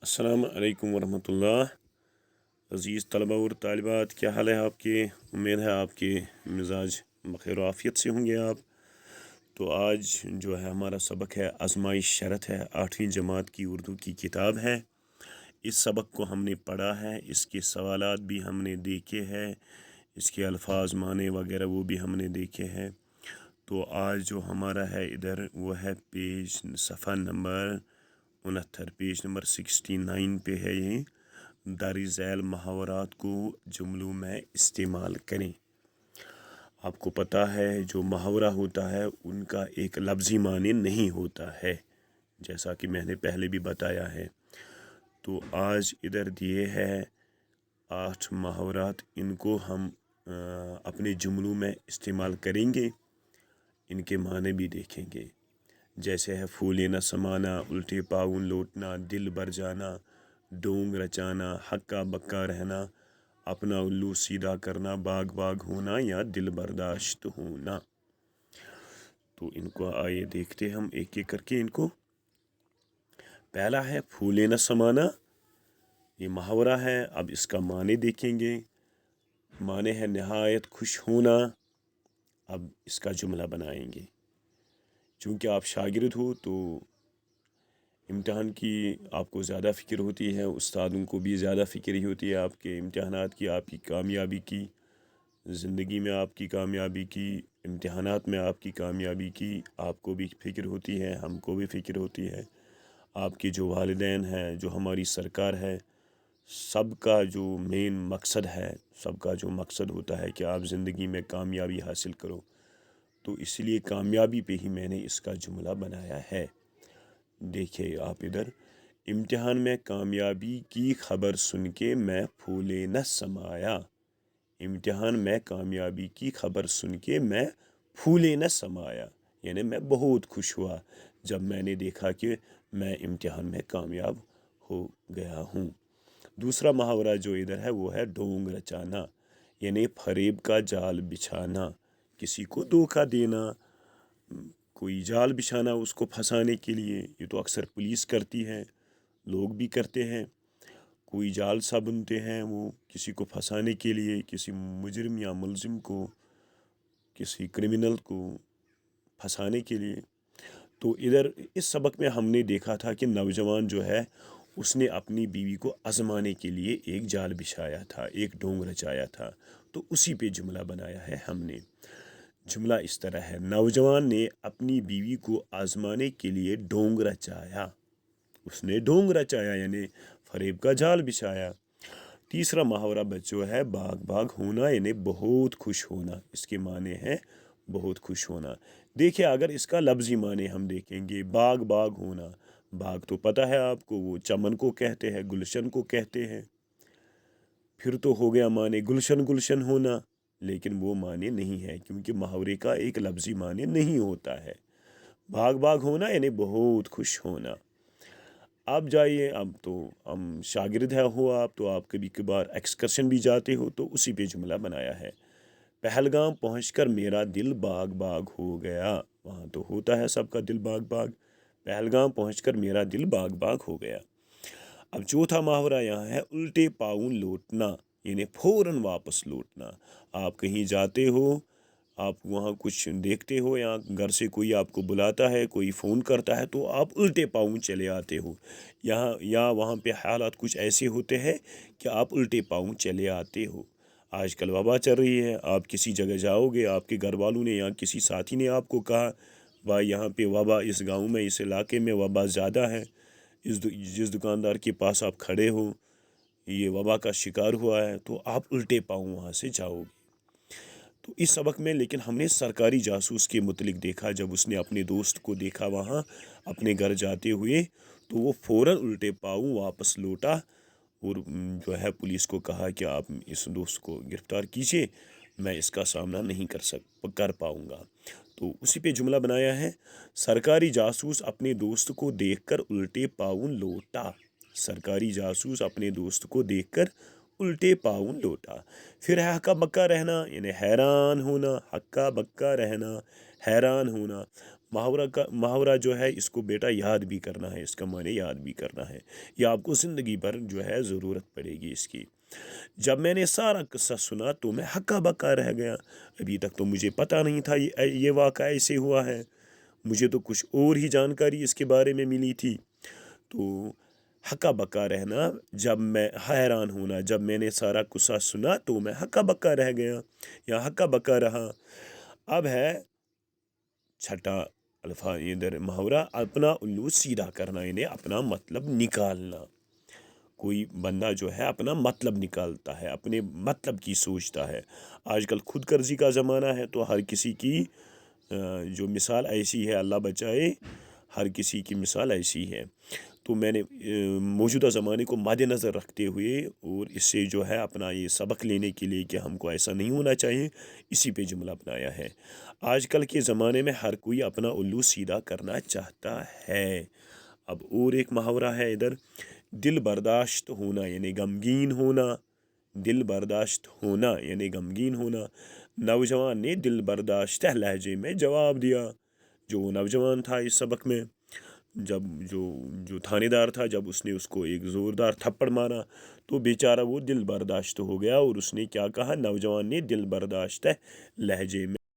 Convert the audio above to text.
अस्सलाम वालेकुम वरहमतुल्लाह। अज़ीज़ तलबा और तालिबात, क्या हाल है आपके? उम्मीद है आपके मिजाज बखैर आफ़ियत से होंगे आप। तो आज जो है हमारा सबक है आज़माइश शरत है, 8वीं जमात की उर्दू की किताब है। इस सबक को हमने पढ़ा है, इसके सवालात भी हमने देखे हैं, इसके अल्फाज माने वगैरह वो भी हमने देखे हैं। तो आज जो हमारा है इधर वो है पेज सफ़ा नंबर 69, पेज नंबर 69 पे है ये। दर्ज झैल मुहावरात को जुमलों में इस्तेमाल करें। आपको पता है जो मुहावरा होता है उनका एक लफ्ज़ी माने नहीं होता है, जैसा कि मैंने पहले भी बताया है। तो आज इधर दिए हैं 8 मुहावरात, इनको हम अपने जुमलों में इस्तेमाल करेंगे, इनके माने भी देखेंगे। जैसे है फूले न समाना, उल्टे पाउन लौटना, दिल भर जाना, डोंग रचाना, हक्का बक्का रहना, अपना उल्लू सीधा करना, बाग बाग होना या दिल बर्दाश्त होना। तो इनको आइए देखते हम एक एक करके इनको। पहला है फूले न समाना, ये मुहावरा है। अब इसका माने देखेंगे। माने है नहायत खुश होना। अब इसका जुमला बनाएंगे। चूँकि आप शागिर्द हो तो इम्तिहान की आपको ज़्यादा फ़िक्र होती है, उस्तादों को भी ज़्यादा फ़िक्र ही होती है आपके इम्तिहानात की, आपकी कामयाबी की, ज़िंदगी में आपकी कामयाबी की, इम्तिहानात में आपकी कामयाबी की आपको भी फ़िक्र होती है, हमको भी फ़िक्र होती है। आपके जो वालिदैन हैं, जो हमारी सरकार है, सबका जो मेन मकसद है, सबका जो मकसद होता है कि आप ज़िंदगी में कामयाबी हासिल करो। तो इसलिए कामयाबी पे ही मैंने इसका जुमला बनाया है। देखिए आप इधर, इम्तिहान में कामयाबी की खबर सुन के मैं फूले न समाया। इम्तिहान में कामयाबी की खबर सुन के मैं फूले न समाया, यानी मैं बहुत खुश हुआ जब मैंने देखा कि मैं इम्तिहान में कामयाब हो गया हूँ। दूसरा मुहावरा जो इधर है वो है डोंग रचाना, यानी फरेब का जाल बिछाना, किसी को धोखा देना, कोई जाल बिछाना उसको फंसाने के लिए। ये तो अक्सर पुलिस करती है, लोग भी करते हैं। कोई जाल सा बुनते हैं वो किसी को फंसाने के लिए, किसी मुजरिम या मुलजिम को, किसी क्रिमिनल को फंसाने के लिए। तो इधर इस सबक में हमने देखा था कि नौजवान जो है उसने अपनी बीवी को आजमाने के लिए एक जाल बिछाया था, एक ढोंग रचाया था। तो उसी पे जुमला बनाया है हमने। जुमला इस तरह है, नौजवान ने अपनी बीवी को आजमाने के लिए ढोंग रचाया। उसने ढोंग रचाया यानी फरेब का जाल बिछाया। तीसरा मुहावरा बच्चों है बाग बाग होना, यानी बहुत खुश होना। इसके माने हैं बहुत खुश होना। देखिए अगर इसका लफ्ज़ी माने हम देखेंगे, बाग बाग होना, बाग तो पता है आपको, वो चमन को कहते हैं, गुलशन को कहते हैं। फिर तो हो गया माने गुलशन गुलशन होना, लेकिन वो माने नहीं है क्योंकि मुहावरे का एक लफ्ज़ी माने नहीं होता है। बाग बाग होना यानी बहुत खुश होना। आप जाइए, अब तो हम शागिर्द है हो आप, तो आप कभी कभार एक्सकर्शन भी जाते हो, तो उसी पे जुमला बनाया है। पहलगाम पहुंचकर मेरा दिल बाग बाग हो गया। वहाँ तो होता है सबका दिल बाग बाग। पहलगाम पहुंचकर मेरा दिल बाग बाग हो गया। अब चौथा मुहावरा यहाँ है उल्टे पाँव लौटना, यानी फौरन वापस लौटना। आप कहीं जाते हो, आप वहाँ कुछ देखते हो या घर से कोई आपको बुलाता है, कोई फ़ोन करता है, तो आप उल्टे पाँव चले आते हो। यहाँ या वहाँ पे हालात कुछ ऐसे होते हैं कि आप उल्टे पाँव चले आते हो। आजकल वबा चल रही है, आप किसी जगह जाओगे, आपके घर वालों ने या किसी साथी ने आपको कहा भाई यहाँ पे वबा, इस गांव में, इस इलाके में वबा ज़्यादा है, जिस दुकानदार के पास आप खड़े हो ये वबा का शिकार हुआ है, तो आप उल्टे पाँव वहाँ से जाओगे। तो इस सबक में लेकिन हमने सरकारी जासूस के मुतलिक देखा, जब उसने अपने दोस्त को देखा वहाँ अपने घर जाते हुए, तो वो फ़ौरन उल्टे पाँव वापस लौटा और जो है पुलिस को कहा कि आप इस दोस्त को गिरफ़्तार कीजिए, मैं इसका सामना नहीं कर पाऊँगा। तो उसी पे जुमला बनाया है, सरकारी जासूस अपने दोस्त को देखकर उल्टे पाँव लौटा। सरकारी जासूस अपने दोस्त को देखकर उल्टे पाँव लौटा। फिर है हक्का बक्का रहना, यानी हैरान होना, हक्का बक्का रहना, हैरान होना। محاورہ جو ہے اس کو بیٹا یاد بھی کرنا ہے، اس کا معنی یاد بھی کرنا ہے، یہ آپ کو زندگی بھر جو ہے ضرورت پڑے گی اس کی۔ جب میں نے سارا قصہ سنا تو میں ہکا بکا رہ گیا، ابھی تک تو مجھے پتہ نہیں تھا یہ واقعہ ایسے ہوا ہے، مجھے تو کچھ اور ہی جانکاری اس کے بارے میں ملی تھی۔ تو ہکا بکا رہنا، جب میں حیران ہونا، جب میں نے سارا قصہ سنا تو میں ہکا بکا رہ گیا یا ہکا بکا رہا۔ اب ہے چھٹا الفاظ ادھر محاورہ، اپنا الو سیدھا کرنا، یعنی اپنا مطلب نکالنا۔ کوئی بندہ جو ہے اپنا مطلب نکالتا ہے، اپنے مطلب کی سوچتا ہے۔ آج کل خود غرضی کا زمانہ ہے تو ہر کسی کی جو مثال ایسی ہے، اللہ بچائے، ہر کسی کی مثال ایسی ہے۔ تو میں نے موجودہ زمانے کو مد نظر رکھتے ہوئے اور اس سے جو ہے اپنا یہ سبق لینے کے لیے کہ ہم کو ایسا نہیں ہونا چاہیے، اسی پہ جملہ اپنایا ہے۔ آج کل کے زمانے میں ہر کوئی اپنا الو سیدھا کرنا چاہتا ہے۔ اب اور ایک محاورہ ہے ادھر، دل برداشت ہونا یعنی غمگین ہونا، دل برداشت ہونا یعنی غمگین ہونا۔ نوجوان نے دل برداشتہ لہجے میں جواب دیا۔ جو وہ نوجوان تھا اس سبق میں، جب جو تھانے دار تھا، جب اس نے اس کو ایک زوردار تھپڑ مارا تو بیچارہ وہ دل برداشت ہو گیا، اور اس نے کیا کہا، نوجوان نے دل برداشتہ لہجے میں